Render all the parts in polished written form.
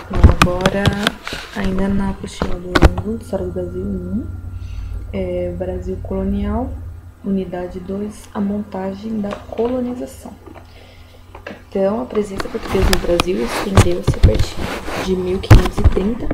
Bom, agora, ainda na apostila do Enem, História do Brasil 1, Brasil Colonial, Unidade 2, a montagem da colonização. Então, a presença portuguesa no Brasil estendeu-se a partir de 1530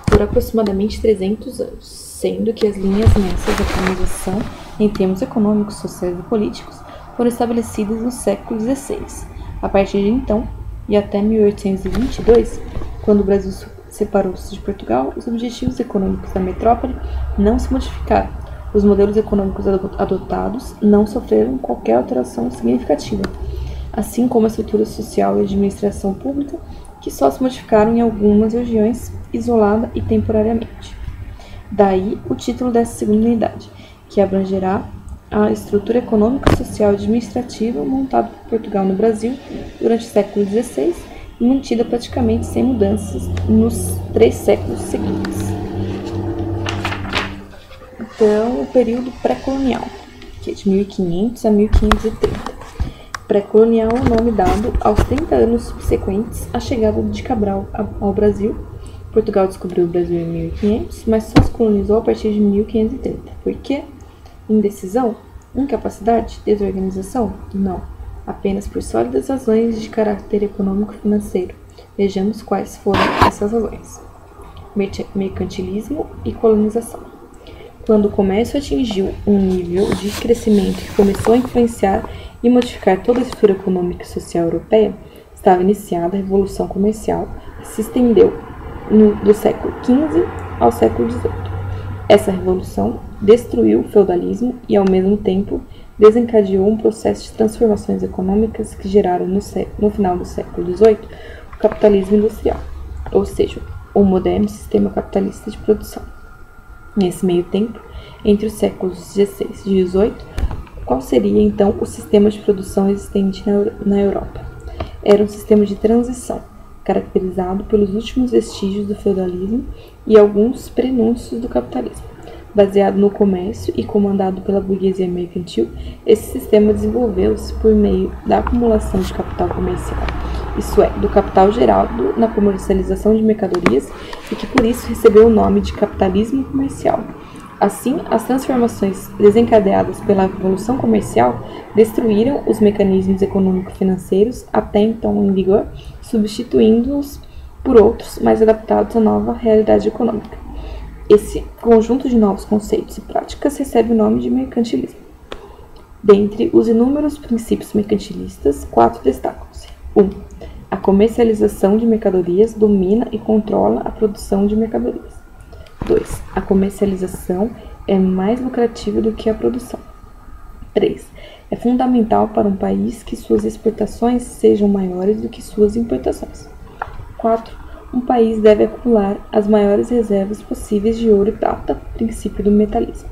por aproximadamente 300 anos, sendo que as linhas mestras da colonização, em termos econômicos, sociais e políticos, foram estabelecidas no século XVI. A partir de então, e até 1822, quando o Brasil separou-se de Portugal, os objetivos econômicos da metrópole não se modificaram. Os modelos econômicos adotados não sofreram qualquer alteração significativa, assim como a estrutura social e a administração pública, que só se modificaram em algumas regiões, isolada e temporariamente. Daí o título dessa segunda unidade, que abrangerá a estrutura econômica, social e administrativa montada por Portugal no Brasil durante o século XVI e mantida praticamente sem mudanças nos 3 séculos seguintes. Então, o período pré-colonial, que é de 1500 a 1530. Pré-colonial é o nome dado aos 30 anos subsequentes à chegada de Cabral ao Brasil. Portugal descobriu o Brasil em 1500, mas só se colonizou a partir de 1530. Por quê? Indecisão? Incapacidade? Desorganização? Não. Apenas por sólidas razões de caráter econômico-financeiro. Vejamos quais foram essas razões. Mercantilismo e colonização. Quando o comércio atingiu um nível de crescimento que começou a influenciar e modificar toda a estrutura econômica e social europeia, estava iniciada a Revolução Comercial, que se estendeu do século XV ao século XVIII. Essa revolução destruiu o feudalismo e, ao mesmo tempo, desencadeou um processo de transformações econômicas que geraram, no final do século XVIII, o capitalismo industrial, ou seja, o moderno sistema capitalista de produção. Nesse meio tempo, entre os séculos XVI e XVIII, qual seria então o sistema de produção existente na Europa? Era um sistema de transição, caracterizado pelos últimos vestígios do feudalismo e alguns prenúncios do capitalismo. Baseado no comércio e comandado pela burguesia mercantil, esse sistema desenvolveu-se por meio da acumulação de capital comercial, isso é, do capital gerado na comercialização de mercadorias e que por isso recebeu o nome de capitalismo comercial. Assim, as transformações desencadeadas pela Revolução Comercial destruíram os mecanismos econômico-financeiros até então em vigor, substituindo-os por outros mais adaptados à nova realidade econômica. Esse conjunto de novos conceitos e práticas recebe o nome de mercantilismo. Dentre os inúmeros princípios mercantilistas, 4 destacam-se. 1. A comercialização de mercadorias domina e controla a produção de mercadorias. 2. A comercialização é mais lucrativa do que a produção. 3. É fundamental para um país que suas exportações sejam maiores do que suas importações. 4. Um país deve acumular as maiores reservas possíveis de ouro e prata, princípio do metalismo.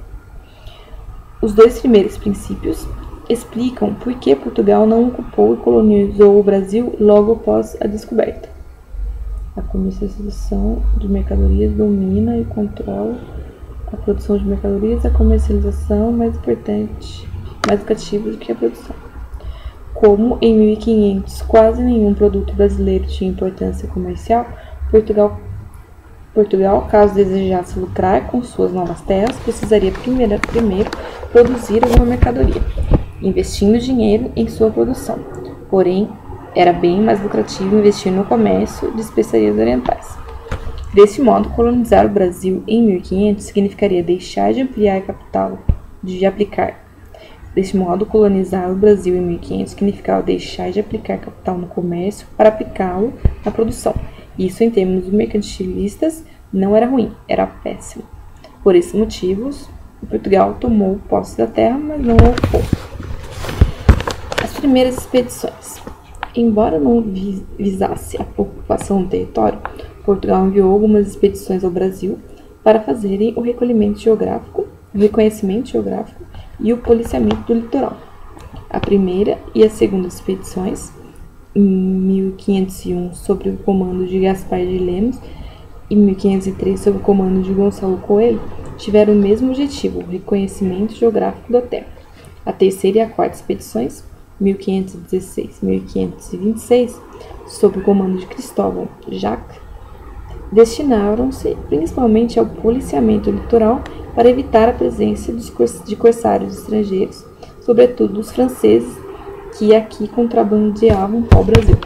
Os 2 primeiros princípios explicam por que Portugal não ocupou e colonizou o Brasil logo após a descoberta. A comercialização de mercadorias domina e controla a produção de mercadorias, a comercialização mais importante, mais lucrativa do que a produção. Como em 1500 quase nenhum produto brasileiro tinha importância comercial, Portugal, caso desejasse lucrar com suas novas terras, precisaria primeiro produzir alguma mercadoria, investindo dinheiro em sua produção. Porém, era bem mais lucrativo investir no comércio de especiarias orientais. Desse modo, colonizar o Brasil em 1500 significaria deixar de ampliar capital, de aplicar. Deste modo, colonizar o Brasil em 1500 significava deixar de aplicar capital no comércio para aplicá-lo na produção. Isso, em termos mercantilistas, não era ruim, era péssimo. Por esses motivos, Portugal tomou posse da terra, mas não a ocupou. As primeiras expedições. Embora não visasse a ocupação do território, Portugal enviou algumas expedições ao Brasil para fazerem o reconhecimento geográfico e o policiamento do litoral. A primeira e a segunda expedições, em 1501 sob o comando de Gaspar de Lemos e 1503 sob o comando de Gonçalo Coelho, tiveram o mesmo objetivo, o reconhecimento geográfico da terra. A terceira e a quarta expedições, 1516 e 1526, sob o comando de Cristóvão Jacques, destinaram-se principalmente ao policiamento litoral para evitar a presença de corsários estrangeiros, sobretudo os franceses, que aqui contrabandeavam pau-brasil.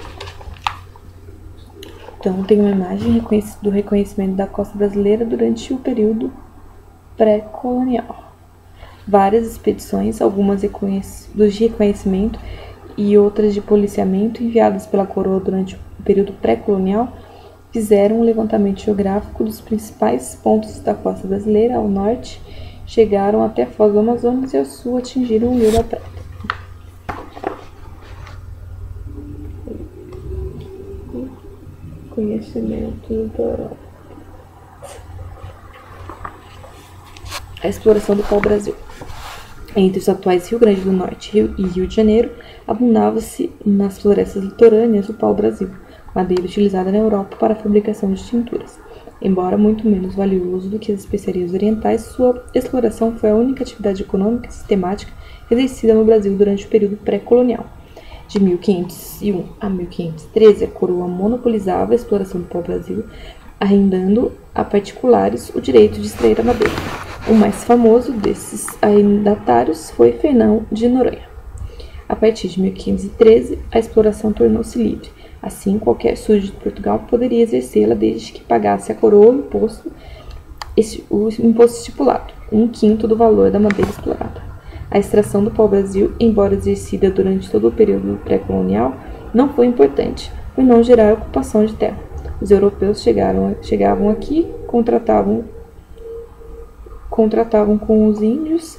Então, tem uma imagem do reconhecimento da costa brasileira durante o período pré-colonial. Várias expedições, algumas de reconhecimento e outras de policiamento, enviadas pela coroa durante o período pré-colonial, fizeram um levantamento geográfico dos principais pontos da costa brasileira. Ao norte, chegaram até a Foz do Amazonas e ao sul atingiram o Rio da Prata. Conhecimento litoral. A exploração do pau-brasil. Entre os atuais Rio Grande do Norte e Rio de Janeiro, abundava-se nas florestas litorâneas o pau-brasil, madeira utilizada na Europa para a fabricação de tinturas. Embora muito menos valioso do que as especiarias orientais, sua exploração foi a única atividade econômica sistemática exercida no Brasil durante o período pré-colonial. De 1501 a 1513, a coroa monopolizava a exploração do pau-brasil, arrendando a particulares o direito de extrair a madeira. O mais famoso desses arrendatários foi Fernão de Noronha. A partir de 1513, a exploração tornou-se livre. Assim, qualquer súdito de Portugal poderia exercê-la desde que pagasse à coroa o imposto estipulado, 1/5 do valor da madeira explorada. A extração do pau-brasil, embora exercida durante todo o período pré-colonial, não foi importante, por não gerar ocupação de terra. Os europeus chegavam aqui, contratavam com os índios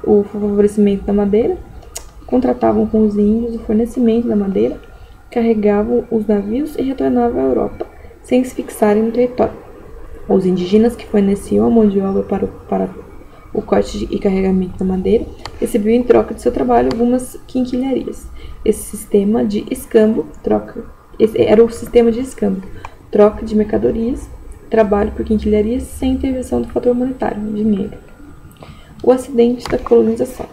o fornecimento da madeira, carregavam os navios e retornavam à Europa, sem se fixarem no território. Os indígenas que forneciam a mão de obra para o corte e carregamento da madeira recebiam em troca de seu trabalho algumas quinquilharias. Esse era o sistema de escambo, troca de mercadorias, trabalho por quinquilharias sem intervenção do fator monetário, dinheiro. O acidente da colonização.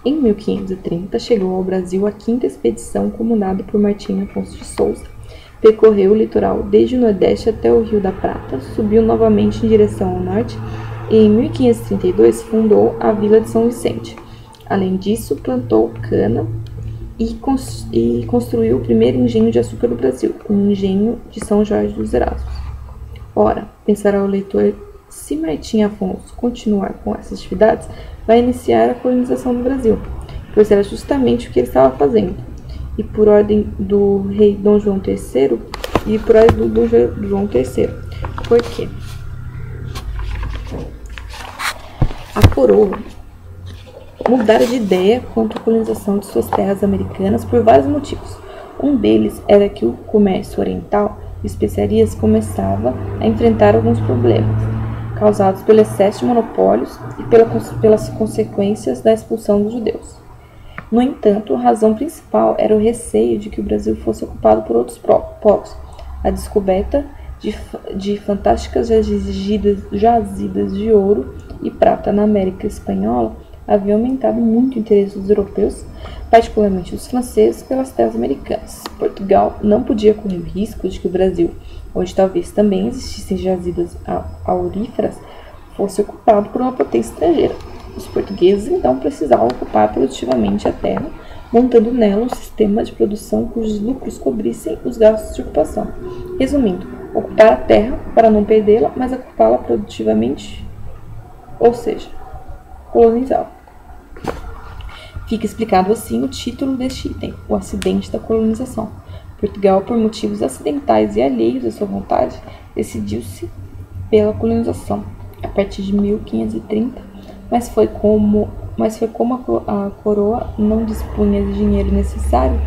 Em 1530, chegou ao Brasil a 5ª expedição comandada por Martim Afonso de Souza. Percorreu o litoral desde o Nordeste até o Rio da Prata, subiu novamente em direção ao norte e em 1532 fundou a Vila de São Vicente. Além disso, plantou cana e construiu o primeiro engenho de açúcar do Brasil, o engenho de São Jorge dos Erasmos. Ora, pensará o leitor, se Martim Afonso continuar com essas atividades, vai iniciar a colonização do Brasil, pois era justamente o que ele estava fazendo. E por ordem do rei Dom João III, Por quê? A coroa mudara de ideia quanto à colonização de suas terras americanas por vários motivos. Um deles era que o comércio oriental de especiarias começava a enfrentar alguns problemas, causados pelo excesso de monopólios e pelas consequências da expulsão dos judeus. No entanto, a razão principal era o receio de que o Brasil fosse ocupado por outros povos. A descoberta de fantásticas jazidas de ouro e prata na América Espanhola havia aumentado muito o interesse dos europeus, particularmente dos franceses, pelas terras americanas. Portugal não podia correr o risco de que o Brasil, onde talvez também existissem jazidas auríferas, fosse ocupado por uma potência estrangeira. Os portugueses então precisavam ocupar produtivamente a terra, montando nela um sistema de produção cujos lucros cobrissem os gastos de ocupação. Resumindo, ocupar a terra para não perdê-la, mas ocupá-la produtivamente, ou seja, colonizá-la. Fica explicado assim o título deste item, o acidente da colonização. Portugal, por motivos acidentais e alheios à sua vontade, decidiu-se pela colonização a partir de 1530, mas como a coroa não dispunha de dinheiro necessário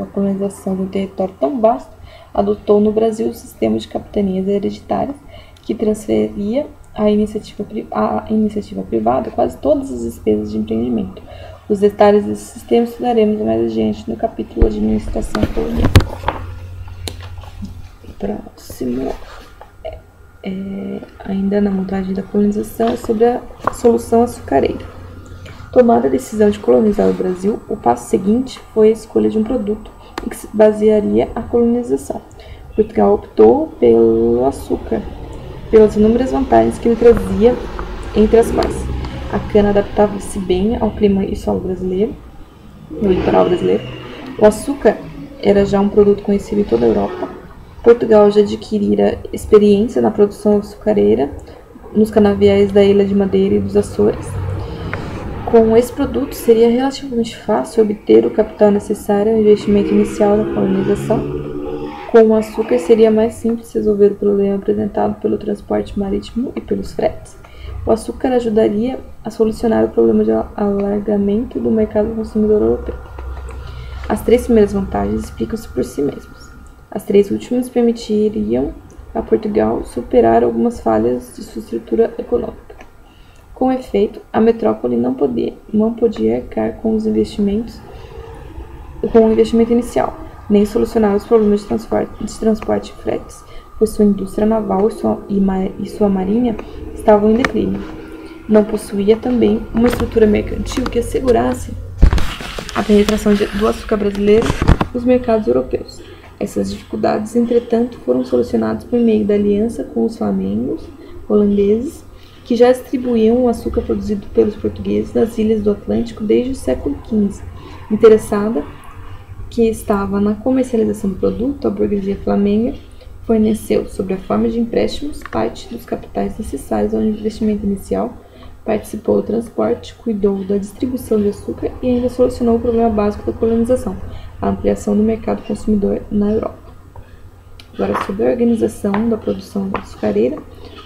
à colonização de um território tão vasto, adotou no Brasil o sistema de capitanias hereditárias que transferia à iniciativa privada quase todas as despesas de empreendimento. Os detalhes desse sistema estudaremos mais adiante no capítulo Administração Colonial. Próximo, ainda na montagem da colonização, sobre a solução açucareira. Tomada a decisão de colonizar o Brasil, o passo seguinte foi a escolha de um produto em que se basearia a colonização. Portugal optou pelo açúcar, pelas inúmeras vantagens que ele trazia, entre as quais a cana adaptava-se bem ao clima e solo brasileiro, no litoral brasileiro. O açúcar era já um produto conhecido em toda a Europa. Portugal já adquirira experiência na produção açucareira nos canaviais da Ilha de Madeira e dos Açores. Com esse produto, seria relativamente fácil obter o capital necessário ao investimento inicial da colonização. Com o açúcar, seria mais simples resolver o problema apresentado pelo transporte marítimo e pelos fretes. O açúcar ajudaria a solucionar o problema de alargamento do mercado consumidor europeu. As 3 primeiras vantagens explicam-se por si mesmas. As 3 últimas permitiriam a Portugal superar algumas falhas de sua estrutura econômica. Com efeito, a metrópole não podia arcar com o investimento inicial, nem solucionar os problemas de transporte e fretes, pois sua indústria naval e sua marinha estavam em declínio. Não possuía também uma estrutura mercantil que assegurasse a penetração do açúcar brasileiro nos mercados europeus. Essas dificuldades, entretanto, foram solucionadas por meio da aliança com os flamengos holandeses, que já distribuíam o açúcar produzido pelos portugueses nas ilhas do Atlântico desde o século XV. Interessada que estava na comercialização do produto, a burguesia flamenga forneceu, sob a forma de empréstimos, parte dos capitais necessários ao investimento inicial, participou do transporte, cuidou da distribuição de açúcar e ainda solucionou o problema básico da colonização, a ampliação do mercado consumidor na Europa. Agora, sobre a organização da produção açucareira,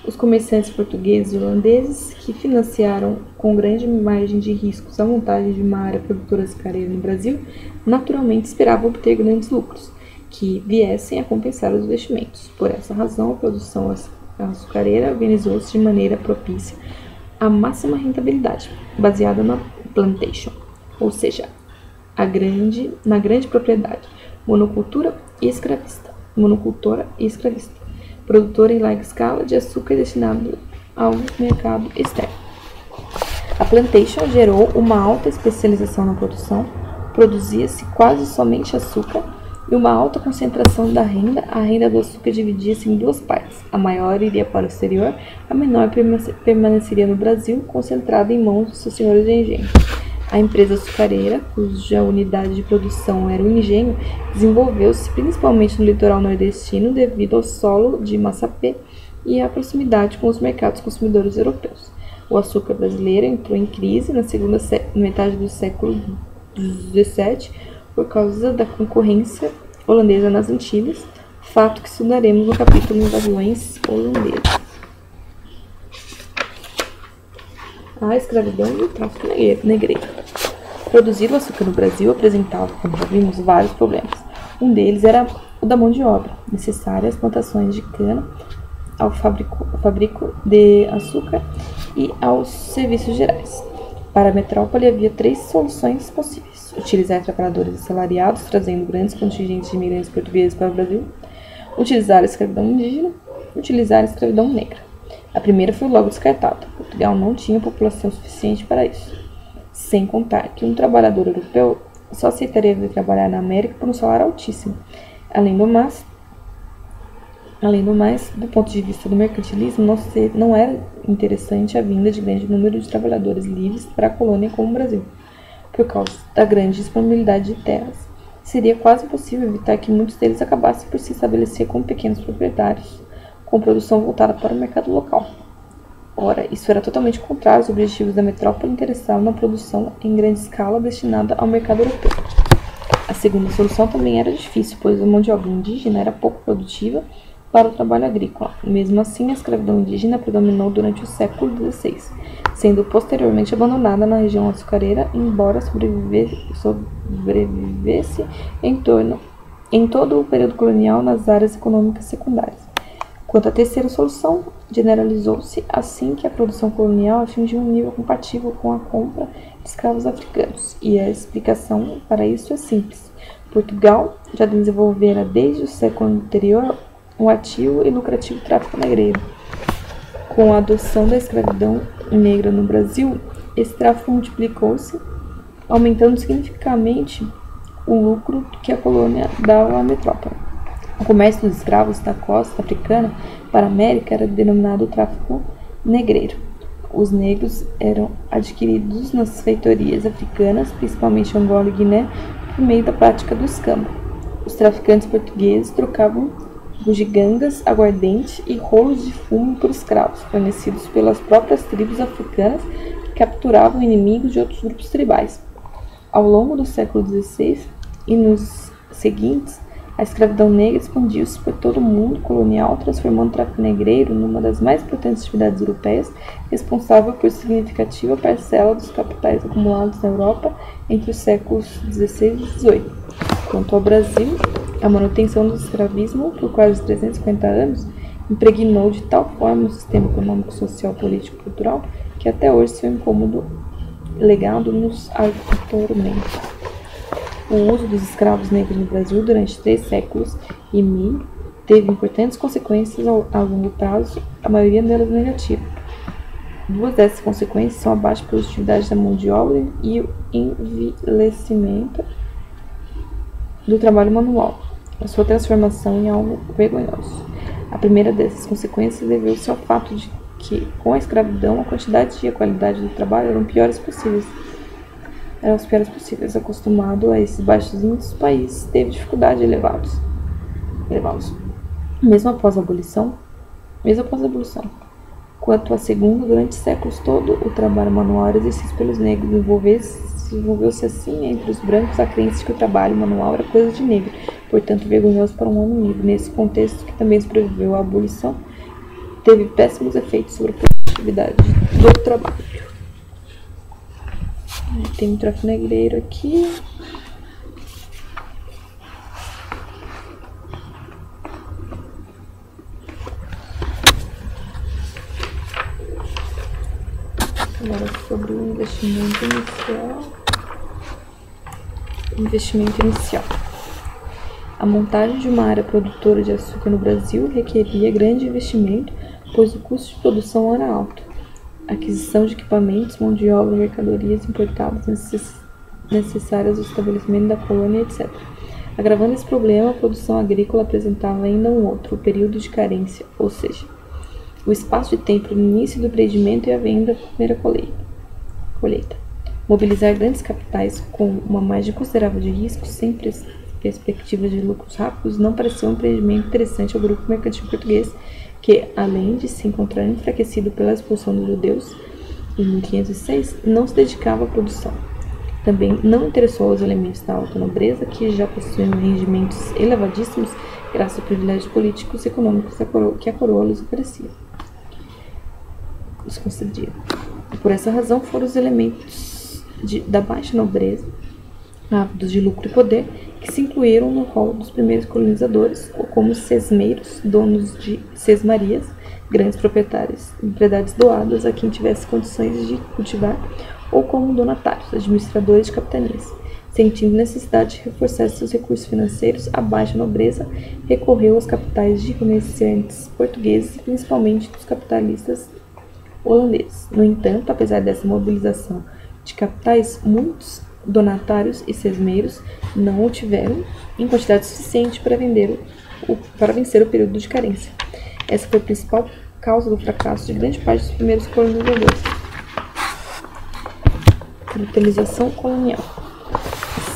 os comerciantes portugueses e holandeses, que financiaram com grande margem de riscos a montagem de uma área produtora açucareira no Brasil, naturalmente esperavam obter grandes lucros, que viessem a compensar os investimentos. Por essa razão, a produção açucareira organizou-se de maneira propícia à máxima rentabilidade, baseada na plantation, ou seja, na grande propriedade, monocultora e escravista, produtora em larga escala de açúcar destinado ao mercado externo. A plantation gerou uma alta especialização na produção, produzia-se quase somente açúcar e uma alta concentração da renda. A renda do açúcar dividia-se em 2 partes. A maior iria para o exterior, a menor permaneceria no Brasil, concentrada em mãos dos seus senhores de engenho. A empresa açucareira, cuja unidade de produção era o engenho, desenvolveu-se principalmente no litoral nordestino devido ao solo de Massapê e à proximidade com os mercados consumidores europeus. O açúcar brasileiro entrou em crise na segunda metade do século XVII por causa da concorrência holandesa nas Antilhas, fato que estudaremos no capítulo Invasões Holandesas. A escravidão e o tráfico negreiro. Produzir o açúcar no Brasil apresentava, como já vimos, vários problemas. Um deles era o da mão de obra, necessária às plantações de cana, ao fabrico de açúcar e aos serviços gerais. Para a metrópole havia 3 soluções possíveis: utilizar trabalhadores assalariados, trazendo grandes contingentes de imigrantes portugueses para o Brasil, utilizar a escravidão indígena, utilizar a escravidão negra. A primeira foi logo descartada. Portugal não tinha população suficiente para isso. Sem contar que um trabalhador europeu só aceitaria vir trabalhar na América por um salário altíssimo. Além do mais, do ponto de vista do mercantilismo, não era interessante a vinda de grande número de trabalhadores livres para a colônia como o Brasil. Por causa da grande disponibilidade de terras, seria quase impossível evitar que muitos deles acabassem por se estabelecer como pequenos proprietários, com produção voltada para o mercado local. Ora, isso era totalmente contrário aos objetivos da metrópole, interessavam na produção em grande escala destinada ao mercado europeu. A segunda solução também era difícil, pois a mão de obra indígena era pouco produtiva para o trabalho agrícola. Mesmo assim, a escravidão indígena predominou durante o século XVI, sendo posteriormente abandonada na região açucareira, embora sobrevivesse em todo o período colonial nas áreas econômicas secundárias. Quanto à terceira solução, generalizou-se assim que a produção colonial atingiu um nível compatível com a compra de escravos africanos, e a explicação para isso é simples. Portugal já desenvolvera desde o século anterior um ativo e lucrativo tráfico negreiro. Com a adoção da escravidão negra no Brasil, esse tráfico multiplicou-se, aumentando significativamente o lucro que a colônia dava à metrópole. O comércio dos escravos da costa africana para a América era denominado tráfico negreiro. Os negros eram adquiridos nas feitorias africanas, principalmente Angola e Guiné, por meio da prática do escambo. Os traficantes portugueses trocavam bugigangas, aguardente e rolos de fumo por escravos, fornecidos pelas próprias tribos africanas que capturavam inimigos de outros grupos tribais. Ao longo do século XVI e nos seguintes, a escravidão negra expandiu-se por todo o mundo colonial, transformando o tráfico negreiro numa das mais importantes atividades europeias, responsável por significativa parcela dos capitais acumulados na Europa entre os séculos XVI e XVIII. Quanto ao Brasil, a manutenção do escravismo por quase 350 anos impregnou de tal forma o sistema econômico, social, político e cultural que até hoje seu incômodo legado nos atormenta. O uso dos escravos negros no Brasil durante 3 séculos e meio teve importantes consequências a longo prazo, a maioria delas negativas. 2 dessas consequências são a baixa produtividade da mão de obra e o envelhecimento do trabalho manual, a sua transformação em algo vergonhoso. A primeira dessas consequências deveu-se ao fato de que, com a escravidão, a quantidade e a qualidade do trabalho eram os piores possíveis. Acostumado a esses baixos índices, o país teve dificuldade de elevá-los. Mesmo após a abolição. Quanto à segunda, durante séculos todo, o trabalho manual era exercido pelos negros. Desenvolveu-se assim entre os brancos a crença de que o trabalho manual era coisa de negro, portanto vergonhoso para um homem negro. Nesse contexto, que também sobreviveu à abolição, teve péssimos efeitos sobre a produtividade do trabalho. Tem um tráfico negreiro aqui. Agora sobre o investimento inicial. A montagem de uma área produtora de açúcar no Brasil requeria grande investimento, pois o custo de produção era alto. Aquisição de equipamentos, mão de obra, mercadorias importadas necessárias ao estabelecimento da colônia, etc. Agravando esse problema, a produção agrícola apresentava ainda um outro, o período de carência, ou seja, o espaço de tempo no início do empreendimento e a venda da primeira colheita. Mobilizar grandes capitais com uma margem considerável de riscos, sem perspectivas de lucros rápidos, não pareceu um empreendimento interessante ao grupo mercantil português, que, além de se encontrar enfraquecido pela expulsão dos judeus em 1506, não se dedicava à produção. Também não interessou aos elementos da alta nobreza, que já possuíam rendimentos elevadíssimos graças aos privilégios políticos e econômicos que a coroa lhes oferecia. Lhes concedia. Por essa razão, foram os elementos da baixa nobreza, ávidos de lucro e poder, que se incluíram no rol dos primeiros colonizadores, ou como sesmeiros, donos de sesmarias, grandes propriedades doadas a quem tivesse condições de cultivar, ou como donatários, administradores de capitanias. Sentindo necessidade de reforçar seus recursos financeiros, a baixa nobreza recorreu aos capitais de comerciantes portugueses e principalmente dos capitalistas holandeses. No entanto, apesar dessa mobilização de capitais, muitos donatários e sesmeiros não o tiveram em quantidade suficiente para vencer o período de carência. Essa foi a principal causa do fracasso de grande parte dos primeiros colonizadores. Capitalização colonial.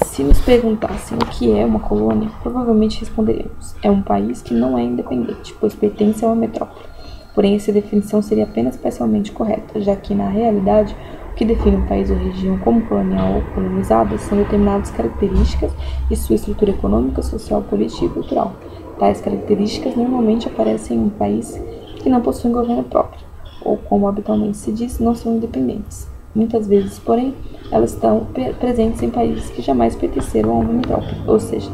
Se nos perguntassem o que é uma colônia, provavelmente responderíamos: é um país que não é independente, pois pertence a uma metrópole. Porém, essa definição seria apenas parcialmente correta, já que, na realidade, o que define um país ou região como colonial ou colonizada são determinadas características e sua estrutura econômica, social, política e cultural. Tais características normalmente aparecem em um país que não possui um governo próprio, ou, como habitualmente se diz, não são independentes. Muitas vezes, porém, elas estão presentes em países que jamais pertenceram a uma metrópole, ou seja,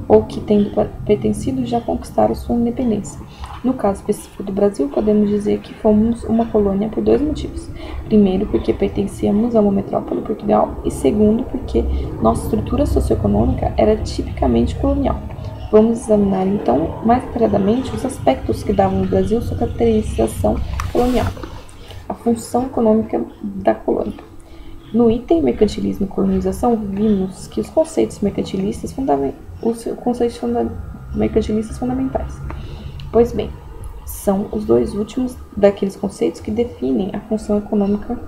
ou que, tendo pertencido, já conquistaram sua independência. No caso específico do Brasil, podemos dizer que fomos uma colônia por 2 motivos. Primeiro, porque pertencíamos a uma metrópole, Portugal, e segundo, porque nossa estrutura socioeconômica era tipicamente colonial. Vamos examinar, então, mais detalhadamente os aspectos que davam ao Brasil sua caracterização colonial. A função econômica da colônia. No item mercantilismo e colonização, vimos que os conceitos mercantilistas fundamentais. Pois bem, são os dois últimos daqueles conceitos que definem a função econômica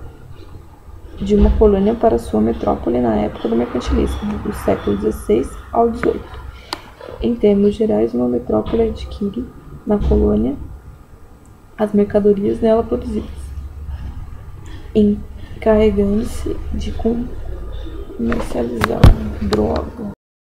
de uma colônia para sua metrópole na época do mercantilismo, do século XVI ao XVIII. Em termos gerais, uma metrópole adquire na colônia as mercadorias nela produzidas, encarregando-se de comercializar droga.